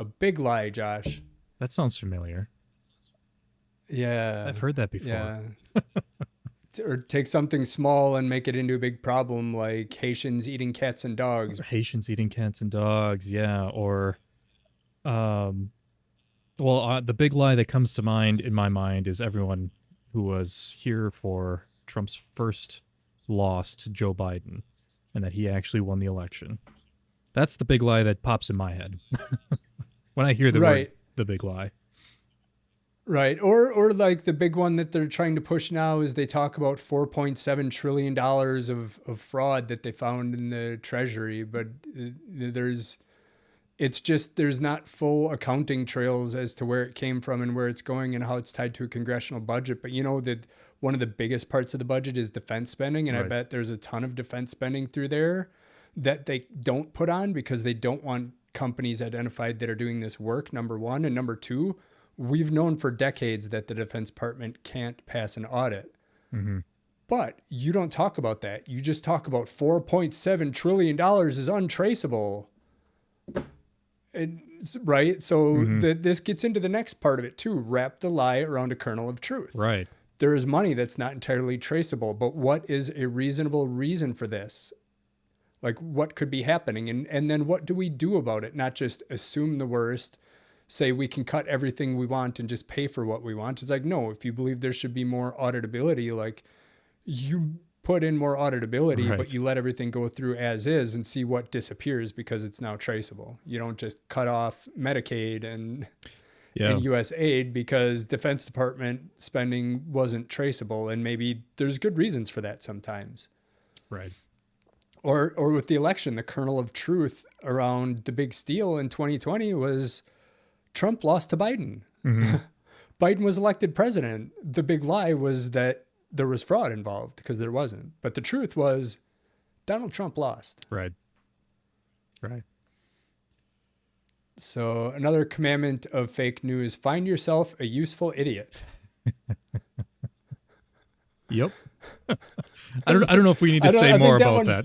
A big lie, Josh. That sounds familiar. Yeah. I've heard that before. Yeah. Or take something small and make it into a big problem, like Haitians eating cats and dogs. Or Haitians eating cats and dogs, yeah. Or, the big lie that comes to mind in my mind is everyone who was here for Trump's first loss to Joe Biden, and that he actually won the election. That's the big lie that pops in my head when I hear the word, the big lie. Right. Or like the big one that they're trying to push now is they talk about $4.7 trillion of fraud that they found in the Treasury, but there's not full accounting trails as to where it came from and where it's going and how it's tied to a congressional budget. But you know that one of the biggest parts of the budget is defense spending, and I bet there's a ton of defense spending through there that they don't put on because they don't want companies identified that are doing this work, number one. And number two, we've known for decades that the Defense Department can't pass an audit. Mm-hmm. But you don't talk about that. You just talk about $4.7 trillion is untraceable. Right? So this gets into the next part of it too. Wrap the lie around a kernel of truth. Right. There is money that's not entirely traceable, but what is a reasonable reason for this? Like what could be happening? And then what do we do about it? Not just assume the worst, say we can cut everything we want and just pay for what we want. It's like, no, if you believe there should be more auditability, like you put in more auditability, but you let everything go through as is and see what disappears because it's now traceable. You don't just cut off Medicaid and U.S. aid because Defense Department spending wasn't traceable. And maybe there's good reasons for that sometimes. Right. Or with the election, the kernel of truth around the big steal in 2020 was Trump lost to Biden. Mm-hmm. Biden was elected president. The big lie was that there was fraud involved because there wasn't. But the truth was Donald Trump lost. Right. Right. So another commandment of fake news, find yourself a useful idiot. Yep. I don't know if we need to say more about that.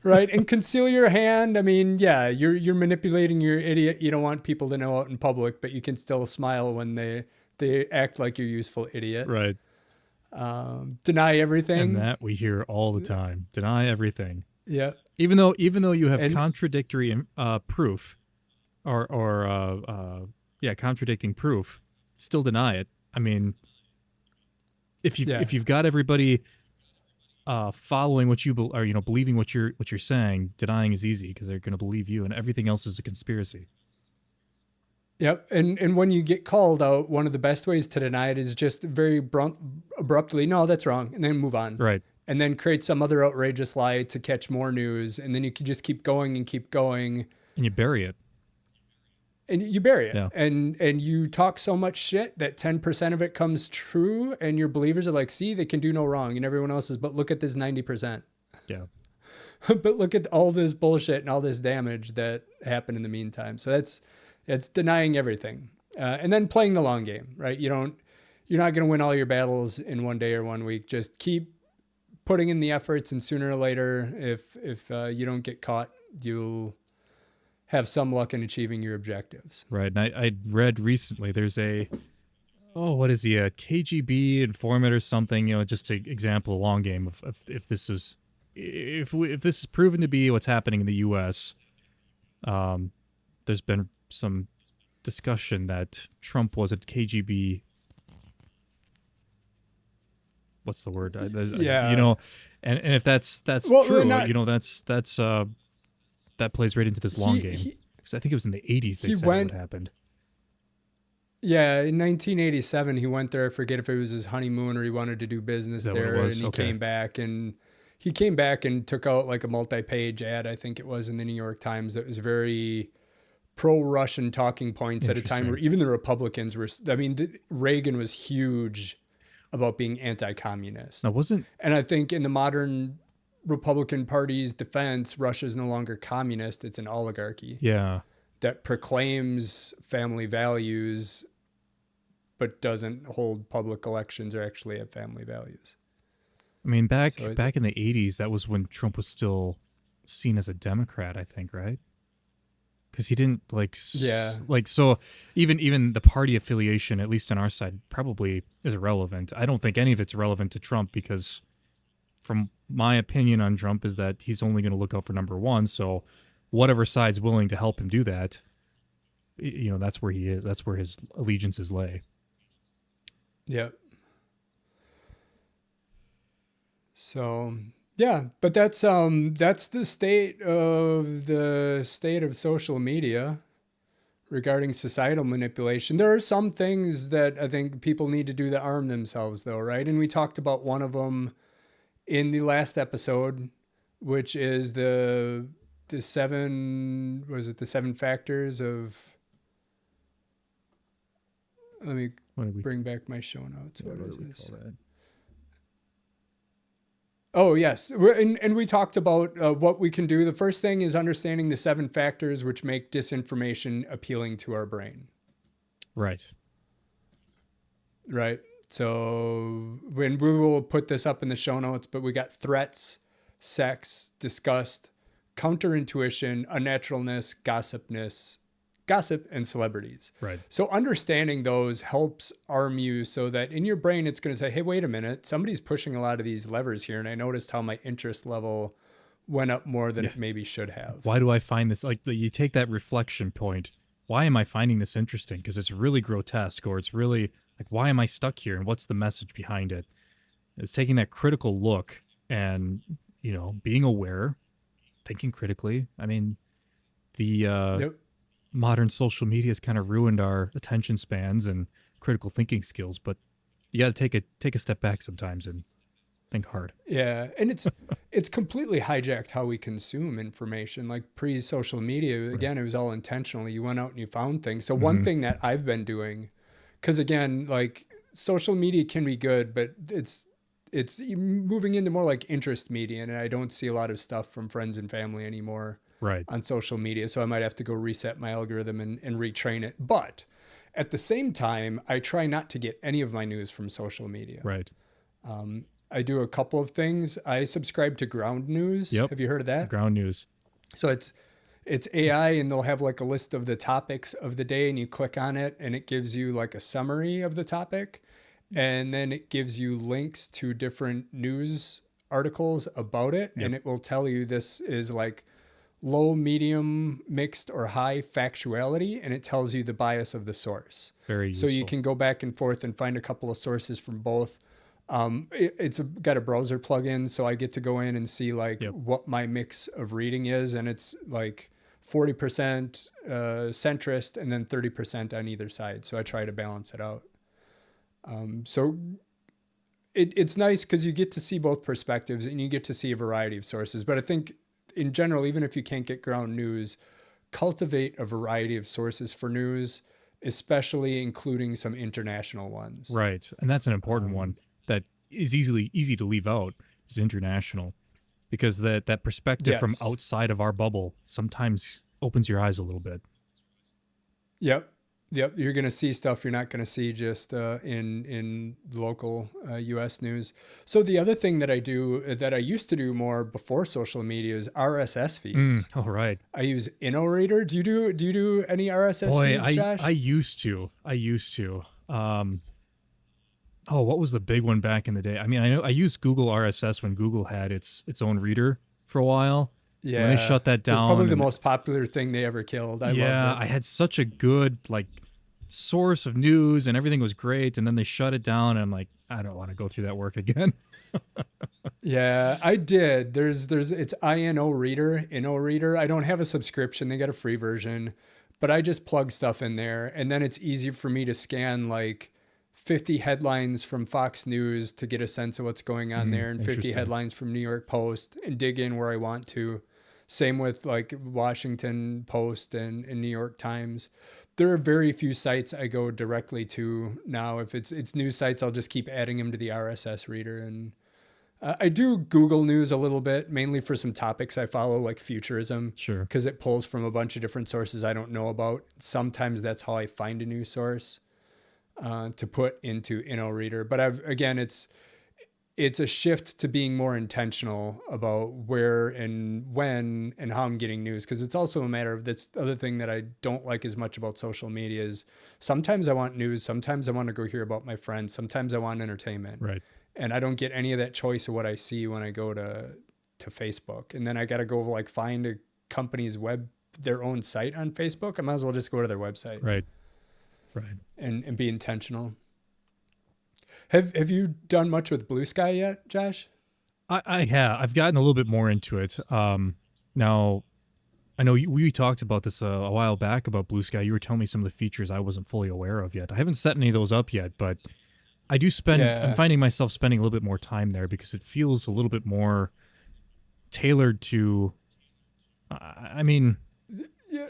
Right. And conceal your hand. I mean, yeah, you're manipulating your idiot. You don't want people to know out in public, but you can still smile when they act like you're useful idiot. Right. Deny everything. And that we hear all the time. Deny everything. Yeah. Even though you have contradictory proof contradicting proof, still deny it. I mean, if you've got everybody following what you believing what you're saying, denying is easy because they're going to believe you, and everything else is a conspiracy. Yep. And when you get called out, one of the best ways to deny it is just very abruptly, no, that's wrong, and then move on. Right. And then create some other outrageous lie to catch more news, and then you can just keep going. And you bury it. And you bury it. Yeah. And you talk so much shit that 10% of it comes true, and your believers are like, see, they can do no wrong. And everyone else is, but look at this 90%. Yeah. But look at all this bullshit and all this damage that happened in the meantime. So it's denying everything. And then playing the long game, right? You're not going to win all your battles in one day or 1 week. Just keep putting in the efforts, and sooner or later, if you don't get caught, you'll have some luck in achieving your objectives. Right. And I read recently there's a KGB informant or something, just to example a long game of if this is proven to be what's happening in the US, there's been some discussion that Trump was a KGB. What's the word? And if that's well, true, that plays right into this long game. Because I think it was in the 80s they said what happened. Yeah, in 1987 he went there. I forget if it was his honeymoon or he wanted to do business there, and he came back and took out like a multi-page ad, I think it was, in the New York Times that was very pro-Russian talking points at a time where even the Republicans were. I mean, Reagan was huge about being anti-communist. And I think in the modern Republican Party's defense, Russia's no longer communist, it's an oligarchy. Yeah. That proclaims family values but doesn't hold public elections or actually have family values. I mean, back in the 80s, that was when Trump was still seen as a Democrat, I think, right? because he didn't Yeah. so even the party affiliation, at least on our side, probably is irrelevant. I don't think any of it's relevant to Trump because from my opinion on Trump is that he's only going to look out for number one. So whatever side's willing to help him do that, that's where he is. That's where his allegiances lay. Yeah. So yeah, but that's the state of social media regarding societal manipulation. There are some things that I think people need to do to arm themselves, though, right? And we talked about one of them in the last episode, which is the seven factors of. Let me bring back my show notes. What is this? Oh, yes. And we talked about what we can do. The first thing is understanding the 7 factors which make disinformation appealing to our brain. Right. Right. So when we will put this up in the show notes, but we got threats, sex, disgust, counterintuition, unnaturalness, gossip, and celebrities. Right. So understanding those helps arm you so that in your brain, it's going to say, hey, wait a minute, somebody's pushing a lot of these levers here. And I noticed how my interest level went up more than it maybe should have. Why do I find this? Like you take that reflection point. Why am I finding this interesting? Because it's really grotesque, or it's really like, why am I stuck here? And what's the message behind it? It's taking that critical look and, being aware, thinking critically. I mean, the modern social media has kind of ruined our attention spans and critical thinking skills, but you got to take a step back sometimes and think hard. Yeah, and it's completely hijacked how we consume information. Like pre-social media, again, It was all intentional. You went out and you found things. So one thing that I've been doing, because again, like social media can be good, but it's moving into more like interest media, and I don't see a lot of stuff from friends and family anymore. Right. On social media. So I might have to go reset my algorithm and retrain it. But at the same time, I try not to get any of my news from social media. Right. I do a couple of things. I subscribe to Ground News. Yep. Have you heard of that? Ground News. So it's AI, and they'll have like a list of the topics of the day, and you click on it and it gives you like a summary of the topic. And then it gives you links to different news articles about it. Yep. And it will tell you this is like low, medium, mixed, or high factuality, and it tells you the bias of the source. Very useful. So you can go back and forth and find a couple of sources from both. It's got a browser plugin, so I get to go in and see what my mix of reading is, and it's like 40% centrist and then 30% on either side. So I try to balance it out. So it's nice because you get to see both perspectives and you get to see a variety of sources. But I think in general, even if you can't get Ground News, cultivate a variety of sources for news, especially including some international ones. Right. And that's an important one that is easy to leave out, is international, because that perspective from outside of our bubble sometimes opens your eyes a little bit. Yep. You're going to see stuff you're not going to see just in local U.S. news. So the other thing that I do that I used to do more before social media is RSS feeds. All right. I use InnoReader. Do you do any RSS feeds, Josh? I used to. What was the big one back in the day? I mean, I know I used Google RSS when Google had its own reader for a while. Yeah, when they shut that down. It was probably the most popular thing they ever killed. I loved it. I had such a good source of news and everything was great, and then they shut it down, and I'm like, I don't want to go through that work again. Yeah, I did. It's InnoReader. I don't have a subscription. They got a free version, but I just plug stuff in there, and then it's easy for me to scan 50 headlines from Fox News to get a sense of what's going on there, and 50 headlines from New York Post, and dig in where I want to. Same with Washington Post and New York Times. There are very few sites I go directly to now. If it's news sites, I'll just keep adding them to the RSS reader. And I do Google News a little bit, mainly for some topics I follow, like futurism. Sure. Because it pulls from a bunch of different sources I don't know about. Sometimes that's how I find a news source to put into InnoReader. But it's a shift to being more intentional about where and when and how I'm getting news. Because it's also a matter of, that's the other thing that I don't like as much about social media is sometimes I want news, sometimes I want to go hear about my friends, sometimes I want entertainment. Right. And I don't get any of that choice of what I see when I go to Facebook. And then I got to go like find a company's their own site on Facebook. I might as well just go to their website. Right. Right. And be intentional. Have you done much with BlueSky yet, Josh? I have. I've gotten a little bit more into it. Now, I know we talked about this a while back about BlueSky. You were telling me some of the features I wasn't fully aware of yet. I haven't set any of those up yet, but I do spend. Yeah. I'm finding myself spending a little bit more time there because it feels a little bit more tailored to. I mean. Yeah.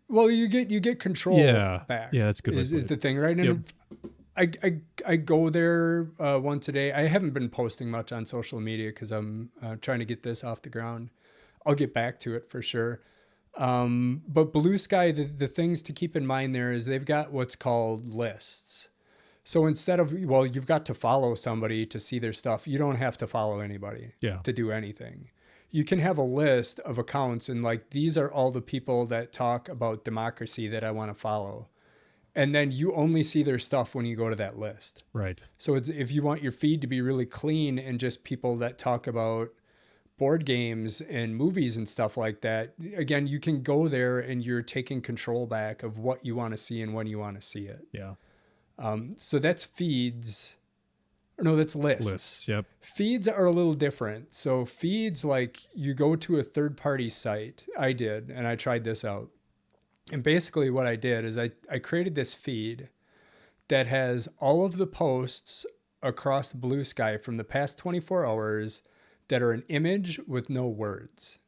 Well, you get control back. Yeah, that's good. Is the thing, right? And I go there once a day. I haven't been posting much on social media because I'm trying to get this off the ground. I'll get back to it for sure. But BlueSky, the things to keep in mind there is they've got what's called lists. So instead of, well, you've got to follow somebody to see their stuff. You don't have to follow anybody to do anything. You can have a list of accounts and like, these are all the people that talk about democracy that I want to follow. And then you only see their stuff when you go to that list. Right. So if you want your feed to be really clean and just people that talk about board games and movies and stuff like that, again, you can go there and you're taking control back of what you want to see and when you want to see it. Yeah. So that's feeds. No, that's lists. Lists, yep. Feeds are a little different. So feeds, like you go to a third-party site. I did, and I tried this out. And basically what I did is I created this feed that has all of the posts across BlueSky from the past 24 hours that are an image with no words.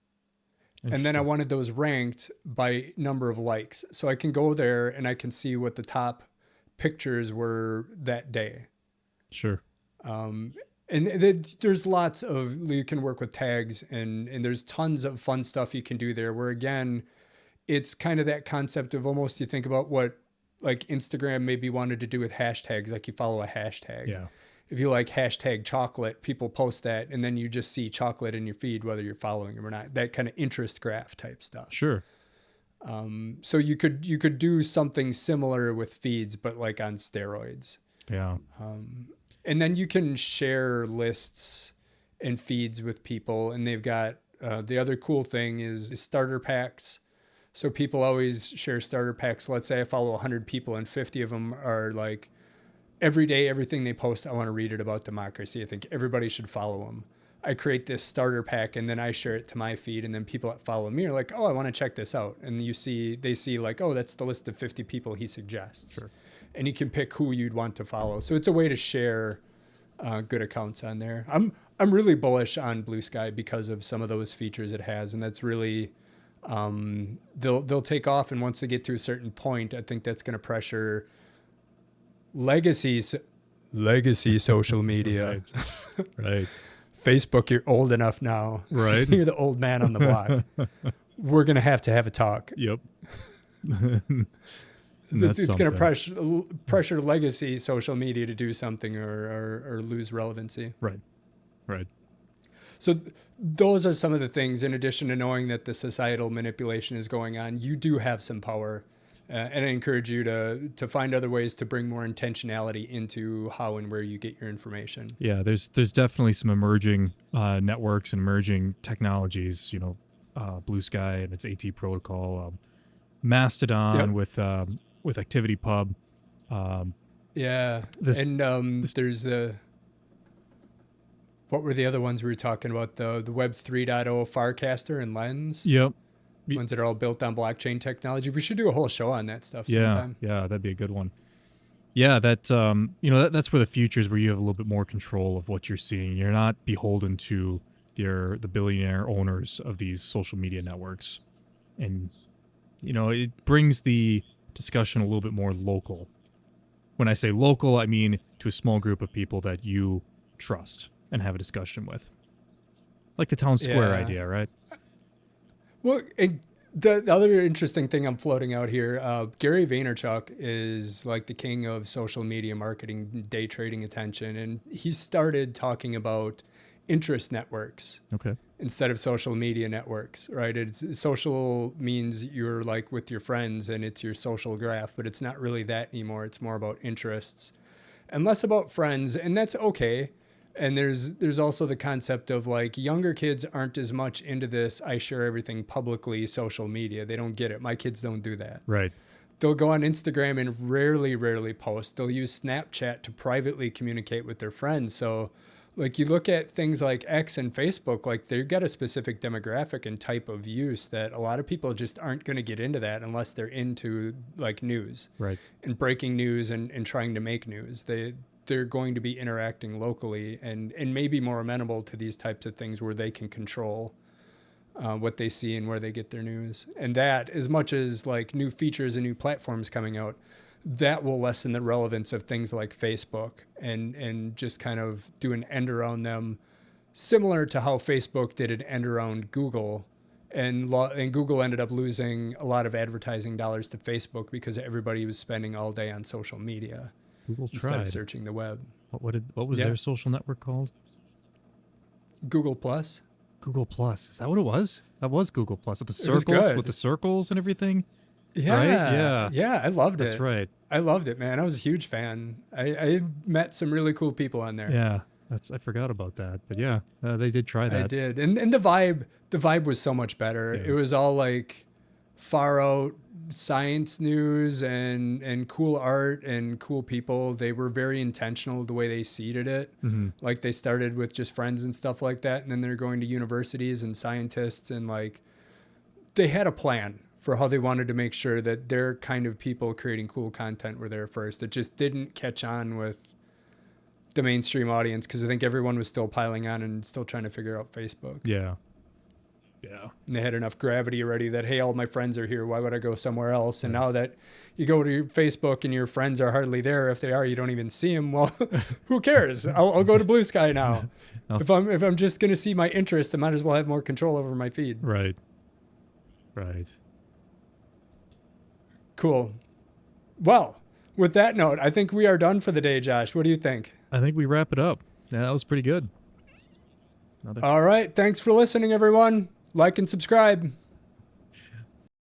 And then I wanted those ranked by number of likes. So I can go there and I can see what the top pictures were that day. Sure. And there's lots of, you can work with tags and there's tons of fun stuff you can do there where, again, it's kind of that concept of almost, you think about what like Instagram maybe wanted to do with hashtags, like you follow a hashtag. Yeah. If you like hashtag chocolate, people post that and then you just see chocolate in your feed, whether you're following them or not, that kind of interest graph type stuff. Sure. So you could do something similar with feeds, but like on steroids. Yeah. And then you can share lists and feeds with people. And they've got, the other cool thing is starter packs. So people always share starter packs. Let's say I follow 100 people and 50 of them are like, every day, everything they post, I want to read it about democracy. I think everybody should follow them. I create this starter pack and then I share it to my feed. And then people that follow me are like, oh, I want to check this out. And they see like, oh, that's the list of 50 people he suggests. Sure. And you can pick who you'd want to follow. So it's a way to share good accounts on there. I'm really bullish on BlueSky because of some of those features it has, and that's really they'll take off. And once they get to a certain point, I think that's going to pressure legacy social media. Right. Right. Facebook, you're old enough now. Right. You're the old man on the block. We're going to have a talk. Yep. It's going to pressure legacy social media to do something or lose relevancy. Right. Right. So those are some of the things, in addition to knowing that the societal manipulation is going on, you do have some power. And I encourage you to find other ways to bring more intentionality into how and where you get your information. Yeah, there's definitely some emerging networks and emerging technologies, BlueSky and its AT protocol, Mastodon with ActivityPub. There's what were the other ones we were talking about? The Web 3.0 Farcaster and Lens? Yep. Ones that are all built on blockchain technology. We should do a whole show on that stuff sometime. Yeah, that'd be a good one. Yeah, that's where the future is, where you have a little bit more control of what you're seeing. You're not beholden to the billionaire owners of these social media networks. And, it brings the discussion a little bit more local. When I say local, I mean to a small group of people that you trust and have a discussion with. Like the town square idea, right? Well, The other interesting thing I'm floating out here, Gary Vaynerchuk is like the king of social media marketing, day trading attention, and he started talking about interest networks Okay. instead of social media networks, right? It's social means you're like with your friends and it's your social graph, but it's not really that anymore. It's more about interests and less about friends, and that's okay. And there's also the concept of like younger kids aren't as much into this I share everything publicly social media. They don't get it. My kids don't do that. Right. They'll go on Instagram and rarely post. They'll use Snapchat to privately communicate with their friends. So like you look at things like X and Facebook, like they've got a specific demographic and type of use that a lot of people just aren't going to get into that unless they're into like news Right. and breaking news and trying to make news. They're going to be interacting locally and maybe more amenable to these types of things where they can control what they see and where they get their news. And that, as much as like new features and new platforms coming out, that will lessen the relevance of things like Facebook and just kind of do an end around them, similar to how Facebook did an end around Google. And Google ended up losing a lot of advertising dollars to Facebook because everybody was spending all day on social media Google instead tried. of searching the web. What was Yeah. their social network called? Google Plus. Google Plus. Is that what it was? That was Google Plus. With the It was circles, good. with the circles and everything. Yeah, Right? Yeah. yeah, I loved it. That's right. I loved it, man. I was a huge fan. I met some really cool people on there. Yeah. I forgot about that. But yeah, they did try that. I did, and the vibe was so much better. Yeah. It was all like far out science news and cool art and cool people. They were very intentional the way they seeded it. Mm-hmm. Like they started with just friends and stuff like that, and then they're going to universities and scientists, and like they had a plan for how they wanted to make sure that their kind of people creating cool content were there first. It just didn't catch on with the mainstream audience because I think everyone was still piling on and still trying to figure out Facebook. Yeah. Yeah. And they had enough gravity already that, hey, all my friends are here. Why would I go somewhere else? And now that you go to your Facebook and your friends are hardly there, if they are, you don't even see them. Well, who cares? I'll go to BlueSky now. If I'm just going to see my interest, I might as well have more control over my feed. Right. Right. Cool. Well, with that note, I think we are done for the day, Josh. What do you think? I think we wrap it up. Yeah, that was pretty good. All right. Thanks for listening, everyone. Like and subscribe.